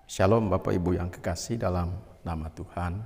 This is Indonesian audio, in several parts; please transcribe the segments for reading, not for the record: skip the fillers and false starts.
Shalom Bapak Ibu yang kekasih dalam nama Tuhan.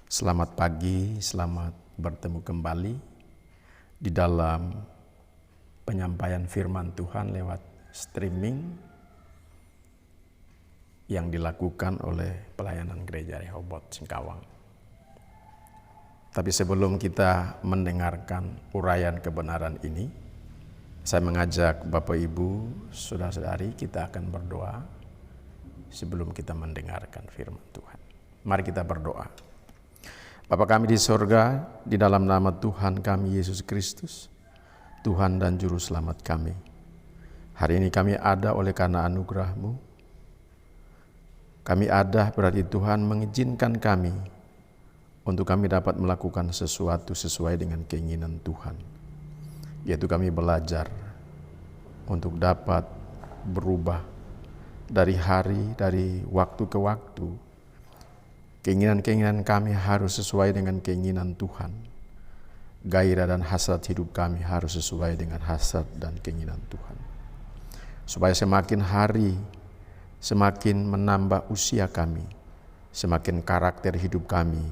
Selamat pagi, selamat bertemu kembali di dalam penyampaian firman Tuhan lewat streaming yang dilakukan oleh pelayanan Gereja Rehoboth Singkawang. Tapi sebelum kita mendengarkan uraian kebenaran ini, saya mengajak Bapak Ibu, saudara-saudari, kita akan berdoa sebelum kita mendengarkan firman Tuhan. Mari kita berdoa. Bapa kami di sorga, di dalam nama Tuhan kami Yesus Kristus, Tuhan dan Juru Selamat kami. Hari ini kami ada oleh karena anugerah-Mu. Kami ada berarti Tuhan mengizinkan kami untuk kami dapat melakukan sesuatu sesuai dengan keinginan Tuhan. Yaitu kami belajar untuk dapat berubah dari waktu ke waktu. Keinginan-keinginan kami harus sesuai dengan keinginan Tuhan. Gairah dan hasrat hidup kami harus sesuai dengan hasrat dan keinginan Tuhan. Supaya semakin hari, semakin menambah usia kami, semakin karakter hidup kami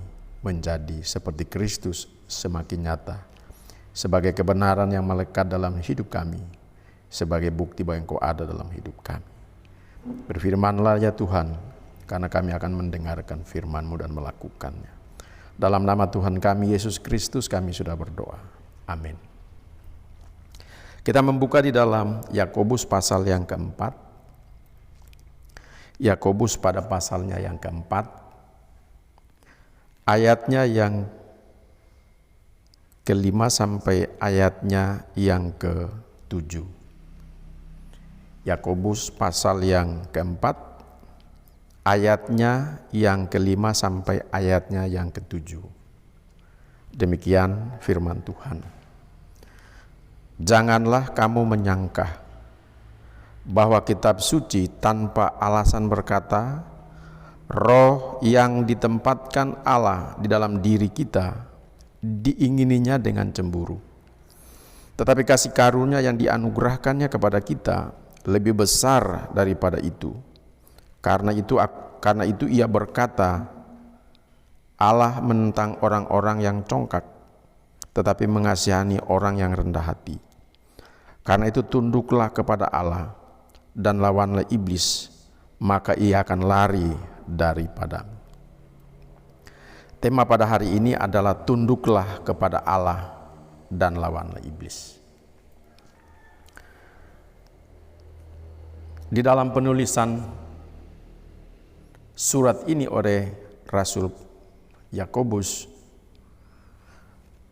menjadi seperti Kristus semakin nyata. Sebagai kebenaran yang melekat dalam hidup kami, sebagai bukti bahwa Engkau ada dalam hidup kami. Berfirmanlah ya Tuhan, karena kami akan mendengarkan firman-Mu dan melakukannya. Dalam nama Tuhan kami Yesus Kristus kami sudah berdoa. Amin. Kita membuka di dalam Yakobus pasal yang keempat. Yakobus pada pasalnya yang keempat, ayatnya yang kelima sampai ayatnya yang ke-7. Yakobus pasal yang keempat, ayatnya yang kelima sampai ayatnya yang ke-7. Demikian firman Tuhan. Janganlah kamu menyangka bahwa kitab suci tanpa alasan berkata, roh yang ditempatkan Allah di dalam diri kita diingininya dengan cemburu. Tetapi kasih karunia yang dianugerahkannya kepada kita lebih besar daripada itu. Karena itu ia berkata, Allah menentang orang-orang yang congkak, tetapi mengasihani orang yang rendah hati. Karena itu tunduklah kepada Allah dan lawanlah iblis, maka ia akan lari daripadamu. Tema pada hari ini adalah tunduklah kepada Allah dan lawanlah iblis. Di dalam penulisan surat ini oleh Rasul Yakobus,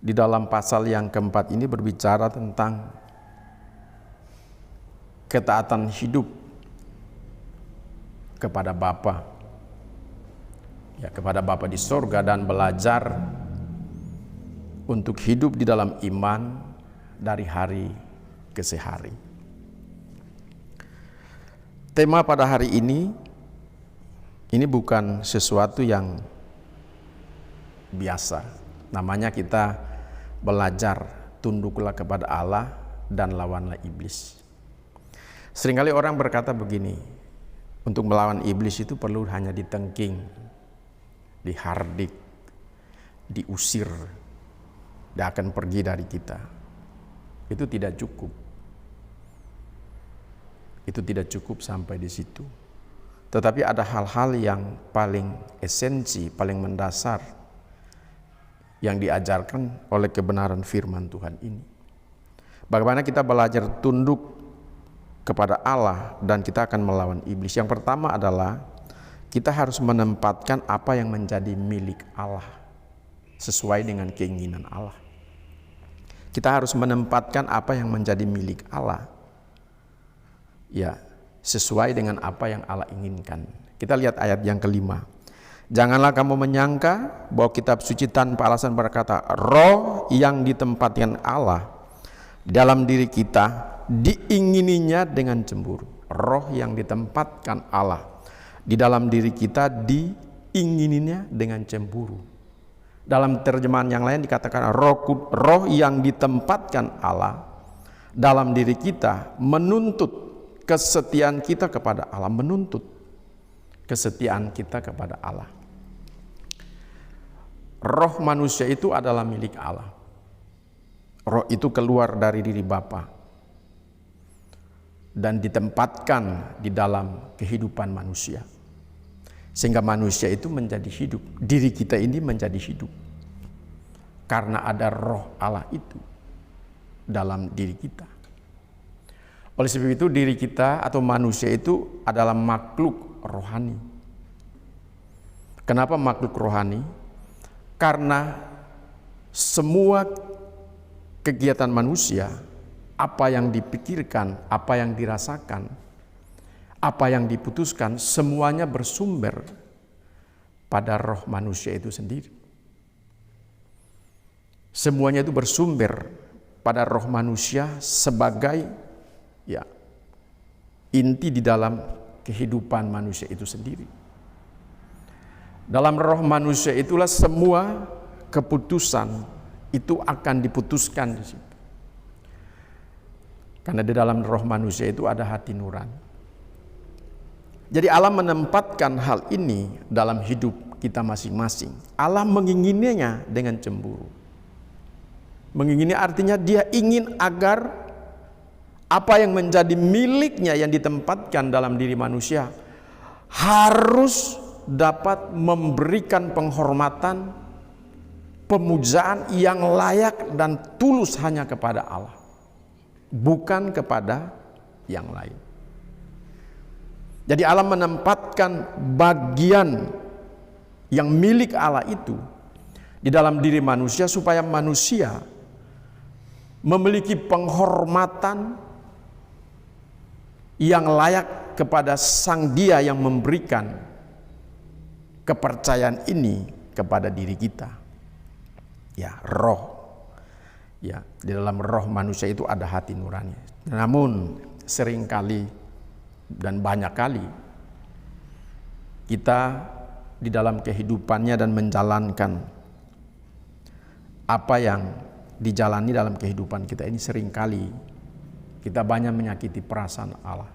di dalam pasal yang keempat ini berbicara tentang ketaatan hidup kepada Bapa, kepada Bapa di sorga, dan belajar untuk hidup di dalam iman dari hari ke hari. Tema pada hari ini bukan sesuatu yang biasa. Namanya kita belajar tunduklah kepada Allah dan lawanlah iblis. Seringkali orang berkata begini, untuk melawan iblis itu perlu hanya ditengking, dihardik, diusir, dia akan pergi dari kita. Itu tidak cukup. Itu tidak cukup sampai di situ. Tetapi ada hal-hal yang paling esensi, paling mendasar yang diajarkan oleh kebenaran firman Tuhan ini. Bagaimana kita belajar tunduk kepada Allah dan kita akan melawan iblis. Yang pertama adalah kita harus menempatkan apa yang menjadi milik Allah sesuai dengan keinginan Allah. Kita harus menempatkan apa yang menjadi milik Allah sesuai dengan apa yang Allah inginkan. Kita lihat ayat yang kelima. Janganlah kamu menyangka bahwa kitab suci tanpa alasan berkata, roh yang ditempatkan Allah dalam diri kita diingininya dengan cemburu. Roh yang ditempatkan Allah di dalam diri kita diingininya dengan cemburu. Dalam terjemahan yang lain dikatakan roh yang ditempatkan Allah dalam diri kita menuntut kesetiaan kita kepada Allah, menuntut. kesetiaan kita kepada Allah. Roh manusia itu adalah milik Allah. Roh itu keluar dari diri Bapa dan ditempatkan di dalam kehidupan manusia. Sehingga manusia itu menjadi hidup. Diri kita ini menjadi hidup. Karena ada roh Allah itu dalam diri kita. Oleh sebab itu diri kita atau manusia itu adalah makhluk rohani. Kenapa makhluk rohani? Karena semua kegiatan manusia, apa yang dipikirkan, apa yang dirasakan, apa yang diputuskan, semuanya bersumber pada roh manusia itu sendiri. Semuanya itu bersumber pada roh manusia sebagai inti di dalam kehidupan manusia itu sendiri. Dalam roh manusia itulah semua keputusan itu akan diputuskan di situ. Karena di dalam roh manusia itu ada hati nurani. Jadi Allah menempatkan hal ini dalam hidup kita masing-masing. Allah mengingininya dengan cemburu. Mengingini artinya dia ingin agar apa yang menjadi miliknya yang ditempatkan dalam diri manusia harus dapat memberikan penghormatan, pemujaan yang layak dan tulus hanya kepada Allah, bukan kepada yang lain. Jadi Allah menempatkan bagian yang milik Allah itu di dalam diri manusia supaya manusia memiliki penghormatan yang layak kepada Sang Dia yang memberikan kepercayaan ini kepada diri kita. Roh. Di dalam roh manusia itu ada hati nurani. Namun seringkali dan banyak kali kita di dalam kehidupannya dan menjalankan apa yang dijalani dalam kehidupan kita ini, seringkali kita banyak menyakiti perasaan Allah.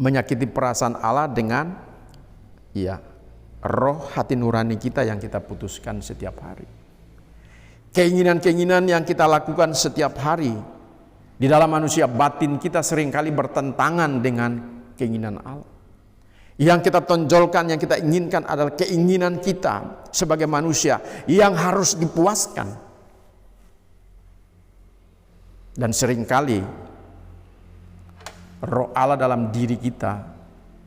Menyakiti perasaan Allah dengan roh hati nurani kita yang kita putuskan setiap hari. Keinginan-keinginan yang kita lakukan setiap hari di dalam manusia batin kita seringkali bertentangan dengan keinginan Allah. Yang kita tonjolkan, yang kita inginkan adalah keinginan kita sebagai manusia yang harus dipuaskan. Dan seringkali roh Allah dalam diri kita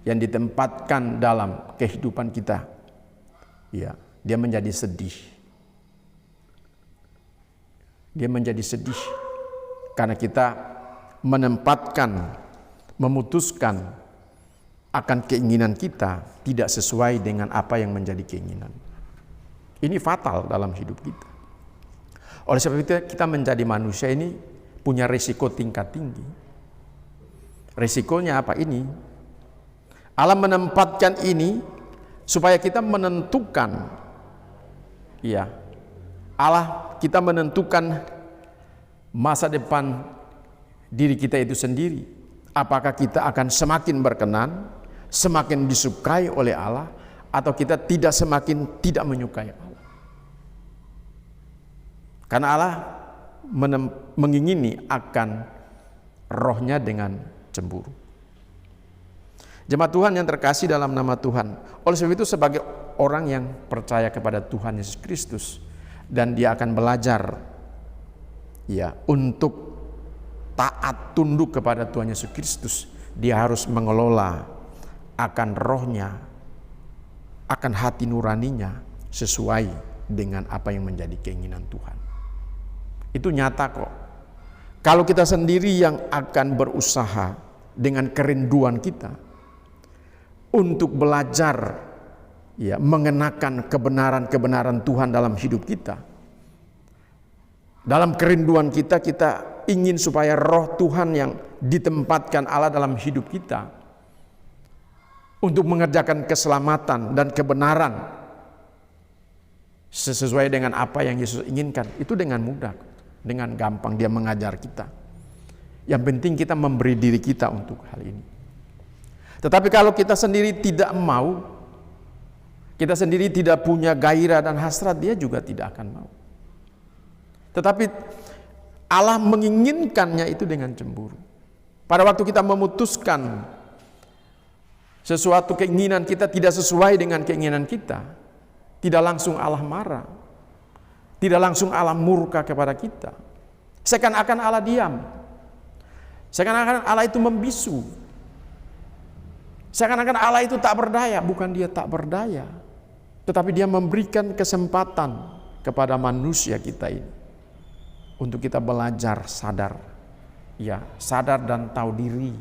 yang ditempatkan dalam kehidupan kita, dia menjadi sedih. Dia menjadi sedih karena kita memutuskan akan keinginan kita tidak sesuai dengan apa yang menjadi keinginan. Ini fatal dalam hidup kita. Oleh sebab itu kita menjadi manusia ini punya risiko tingkat tinggi. Risikonya apa ini? Allah menempatkan ini supaya kita menentukan, kita menentukan masa depan diri kita itu sendiri. Apakah kita akan semakin berkenan, semakin disukai oleh Allah, atau kita semakin tidak menyukai Allah. Karena Allah mengingini akan rohnya dengan cemburu. Jemaat Tuhan yang terkasih dalam nama Tuhan, oleh sebab itu sebagai orang yang percaya kepada Tuhan Yesus Kristus dan dia akan belajar untuk taat tunduk kepada Tuhan Yesus Kristus, dia harus mengelola akan rohnya, akan hati nuraninya sesuai dengan apa yang menjadi keinginan Tuhan. Itu nyata kok. Kalau kita sendiri yang akan berusaha dengan kerinduan kita untuk belajar mengenakan kebenaran-kebenaran Tuhan dalam hidup kita. Dalam kerinduan kita ingin supaya roh Tuhan yang ditempatkan Allah dalam hidup kita untuk mengerjakan keselamatan dan kebenaran sesuai dengan apa yang Yesus inginkan. Itu dengan mudah, dengan gampang dia mengajar kita. Yang penting kita memberi diri kita untuk hal ini. Tetapi kalau kita sendiri tidak mau, kita sendiri tidak punya gairah dan hasrat, dia juga tidak akan mau. Tetapi Allah menginginkannya itu dengan cemburu. Pada waktu kita memutuskan sesuatu keinginan kita tidak sesuai dengan keinginan kita, tidak langsung Allah marah, tidak langsung Allah murka kepada kita. Seakan-akan Allah diam, seakan-akan Allah itu membisu, seakan-akan Allah itu tak berdaya. Bukan dia tak berdaya, tetapi dia memberikan kesempatan kepada manusia kita ini untuk kita belajar sadar, ya, sadar dan tahu diri.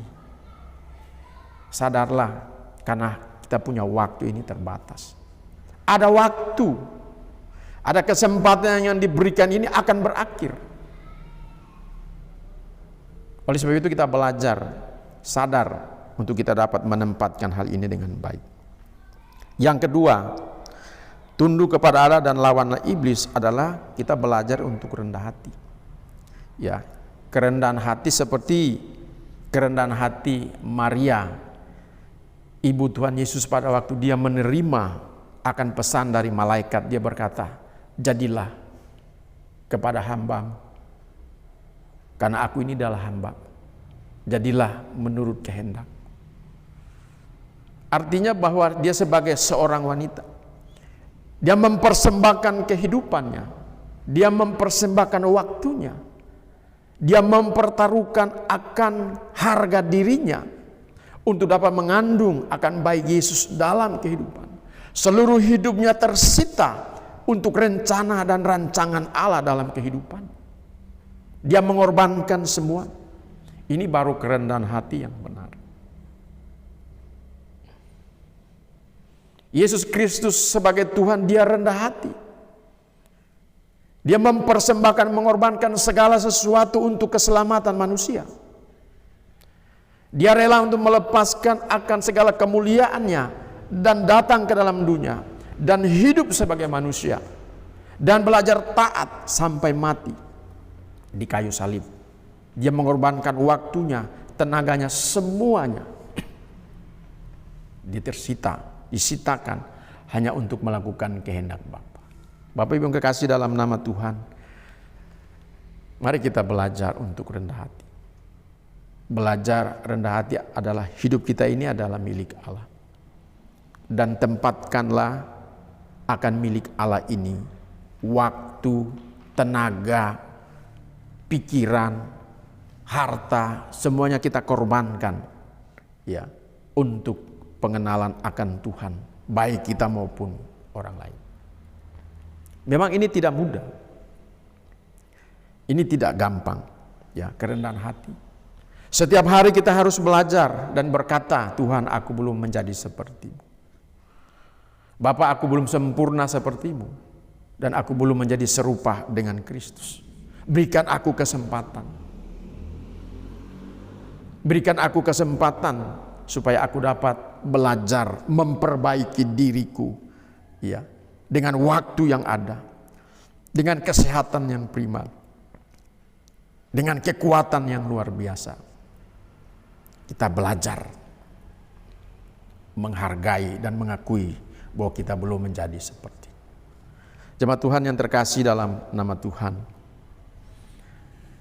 Sadarlah, karena kita punya waktu ini terbatas. Ada waktu, ada kesempatan yang diberikan ini akan berakhir. Oleh sebab itu kita belajar sadar untuk kita dapat menempatkan hal ini dengan baik. Yang kedua, tunduk kepada Allah dan lawanlah iblis adalah kita belajar untuk rendah hati. Ya, kerendahan hati seperti kerendahan hati Maria, ibu Tuhan Yesus, pada waktu dia menerima akan pesan dari malaikat. Dia berkata, jadilah kepada hamba-Mu, karena aku ini adalah hamba. Jadilah menurut kehendak. Artinya bahwa dia sebagai seorang wanita, dia mempersembahkan kehidupannya, dia mempersembahkan waktunya, dia mempertaruhkan akan harga dirinya untuk dapat mengandung akan bayi Yesus dalam kehidupan. Seluruh hidupnya tersita untuk rencana dan rancangan Allah dalam kehidupan. Dia mengorbankan semua. Ini baru kerendahan hati yang benar. Yesus Kristus sebagai Tuhan, dia rendah hati. Dia mempersembahkan, mengorbankan segala sesuatu untuk keselamatan manusia. Dia rela untuk melepaskan akan segala kemuliaannya dan datang ke dalam dunia dan hidup sebagai manusia dan belajar taat sampai mati di kayu salib. Dia mengorbankan waktunya, tenaganya, semuanya disitakan hanya untuk melakukan kehendak Bapa. Bapak Ibu yang kekasih dalam nama Tuhan, mari kita belajar untuk rendah hati. Belajar rendah hati adalah hidup kita ini adalah milik Allah. Dan tempatkanlah akan milik Allah ini waktu, tenaga, pikiran, harta, semuanya kita korbankan, ya, untuk pengenalan akan Tuhan, baik kita maupun orang lain. Memang ini tidak mudah, ini tidak gampang, ya, kerendahan hati. Setiap hari kita harus belajar dan berkata, Tuhan, aku belum menjadi seperti-Mu. Bapa, aku belum sempurna seperti-Mu, dan aku belum menjadi serupa dengan Kristus. Berikan aku kesempatan. Berikan aku kesempatan supaya aku dapat belajar memperbaiki diriku, ya, dengan waktu yang ada, dengan kesehatan yang prima, dengan kekuatan yang luar biasa. Kita belajar menghargai dan mengakui bahwa kita belum menjadi seperti. Jemaat Tuhan yang terkasih dalam nama Tuhan,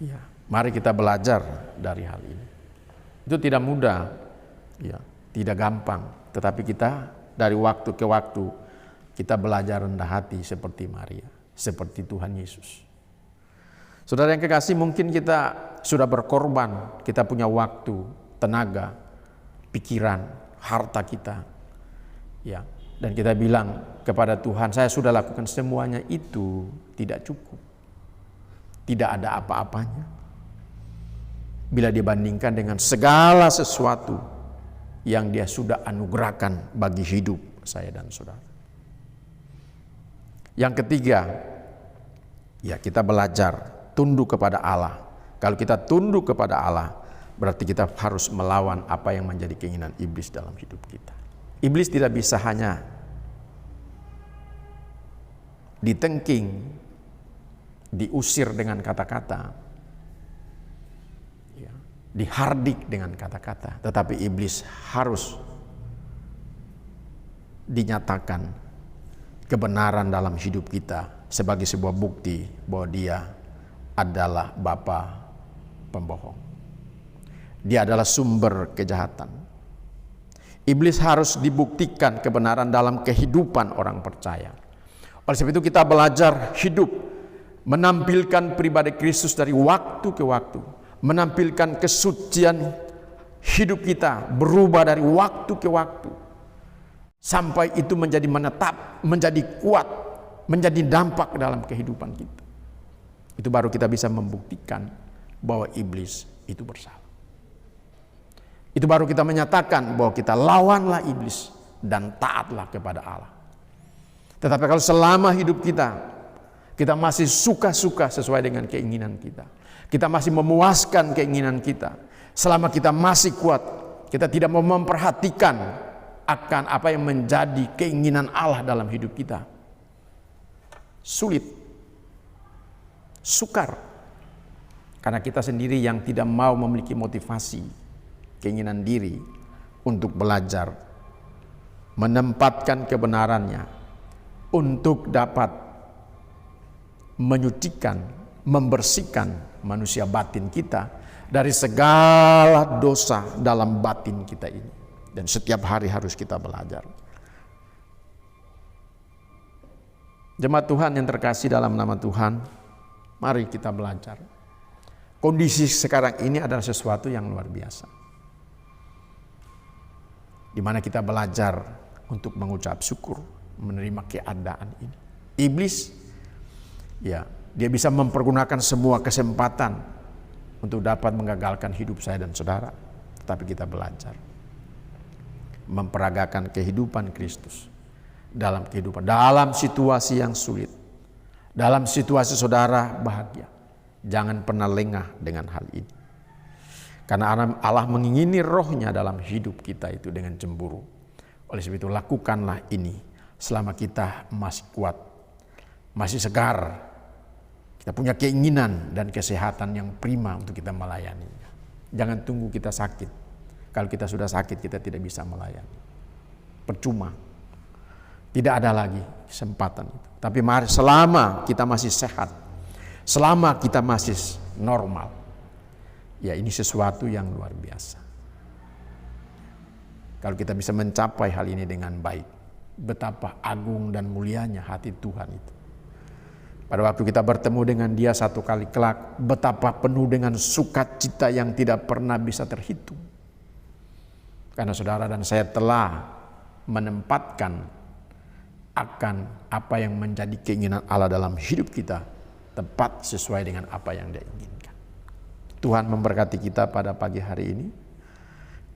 ya, mari kita belajar dari hal ini. Itu tidak mudah, ya, tidak gampang, tetapi kita dari waktu ke waktu kita belajar rendah hati seperti Maria, seperti Tuhan Yesus. Saudara yang kekasih, mungkin kita sudah berkorban, kita punya waktu, tenaga, pikiran, harta kita, ya, dan kita bilang kepada Tuhan, saya sudah lakukan semuanya, itu tidak cukup, tidak ada apa-apanya bila dibandingkan dengan segala sesuatu yang Dia sudah anugerahkan bagi hidup saya dan saudara. Yang ketiga, ya, kita belajar tunduk kepada Allah. Kalau kita tunduk kepada Allah, berarti kita harus melawan apa yang menjadi keinginan iblis dalam hidup kita. Iblis tidak bisa hanya ditengking, diusir dengan kata-kata. dihardik dengan kata-kata, tetapi iblis harus dinyatakan kebenaran dalam hidup kita sebagai sebuah bukti bahwa dia adalah bapa pembohong. Dia adalah sumber kejahatan. Iblis harus dibuktikan kebenaran dalam kehidupan orang percaya. Oleh sebab itu kita belajar hidup, menampilkan pribadi Kristus dari waktu ke waktu, menampilkan kesucian hidup kita berubah dari waktu ke waktu, sampai itu menjadi menetap, menjadi kuat, menjadi dampak dalam kehidupan kita. Itu baru kita bisa membuktikan bahwa iblis itu bersalah. Itu baru kita menyatakan bahwa kita lawanlah iblis dan taatlah kepada Allah. Tetapi kalau selama hidup kita masih suka-suka sesuai dengan keinginan kita masih memuaskan keinginan kita, selama kita masih kuat, kita tidak mau memperhatikan akan apa yang menjadi keinginan Allah dalam hidup kita, sulit, sukar, karena kita sendiri yang tidak mau memiliki motivasi, keinginan diri untuk belajar menempatkan kebenarannya untuk dapat menyucikan, membersihkan manusia batin kita dari segala dosa dalam batin kita ini. Dan setiap hari harus kita belajar. Jemaat Tuhan yang terkasih dalam nama Tuhan, mari kita belajar. Kondisi sekarang ini adalah sesuatu yang luar biasa, di mana kita belajar untuk mengucap syukur, menerima keadaan ini. Iblis, ya, dia bisa mempergunakan semua kesempatan untuk dapat menggagalkan hidup saya dan saudara. Tetapi kita belajar memperagakan kehidupan Kristus dalam kehidupan, dalam situasi yang sulit, dalam situasi saudara bahagia. Jangan pernah lengah dengan hal ini. Karena Allah mengingini rohnya dalam hidup kita itu dengan cemburu. Oleh sebab itu lakukanlah ini selama kita masih kuat, masih segar. Kita punya keinginan dan kesehatan yang prima untuk kita melayaninya. Jangan tunggu kita sakit. Kalau kita sudah sakit kita tidak bisa melayani. Percuma. Tidak ada lagi kesempatan itu. Tapi mari selama kita masih sehat, selama kita masih normal, ya ini sesuatu yang luar biasa. Kalau kita bisa mencapai hal ini dengan baik, betapa agung dan mulianya hati Tuhan itu. Pada waktu kita bertemu dengan Dia satu kali kelak, betapa penuh dengan sukacita yang tidak pernah bisa terhitung. Karena saudara dan saya telah menempatkan akan apa yang menjadi keinginan Allah dalam hidup kita, tepat sesuai dengan apa yang Dia inginkan. Tuhan memberkati kita pada pagi hari ini.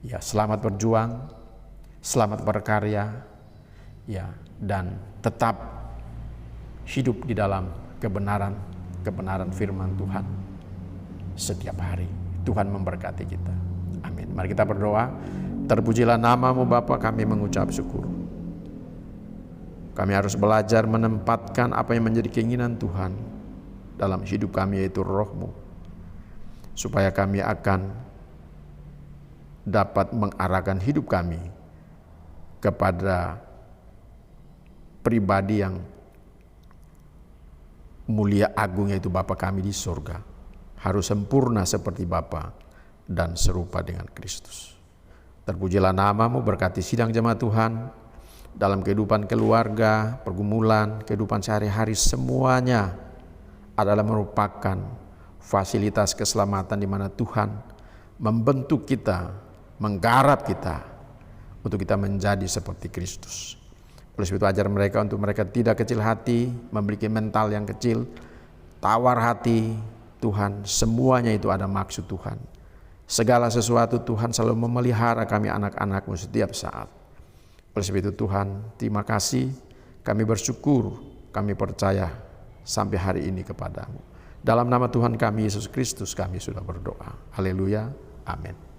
Ya, selamat berjuang, selamat berkarya, ya, dan tetap hidup di dalam kebenaran firman Tuhan setiap hari. Tuhan memberkati kita. Amin. Mari kita berdoa. Terpujilah nama-Mu Bapa, kami mengucap syukur. Kami harus belajar menempatkan apa yang menjadi keinginan Tuhan dalam hidup kami, yaitu Roh-Mu, supaya kami akan dapat mengarahkan hidup kami kepada pribadi yang mulia agung, yaitu Bapa kami di surga. Harus sempurna seperti Bapa dan serupa dengan Kristus. Terpujilah nama-Mu, berkati sidang jemaat Tuhan dalam kehidupan keluarga, pergumulan, kehidupan sehari-hari, semuanya adalah merupakan fasilitas keselamatan di mana Tuhan membentuk kita, menggarap kita untuk kita menjadi seperti Kristus. Oleh sebab itu ajar mereka untuk mereka tidak kecil hati, memiliki mental yang kecil, tawar hati. Tuhan, semuanya itu ada maksud Tuhan. Segala sesuatu Tuhan selalu memelihara kami anak-anak-Mu setiap saat. Oleh sebab itu Tuhan, terima kasih, kami bersyukur, kami percaya sampai hari ini kepadamu. Dalam nama Tuhan kami Yesus Kristus kami sudah berdoa. Haleluya, amin.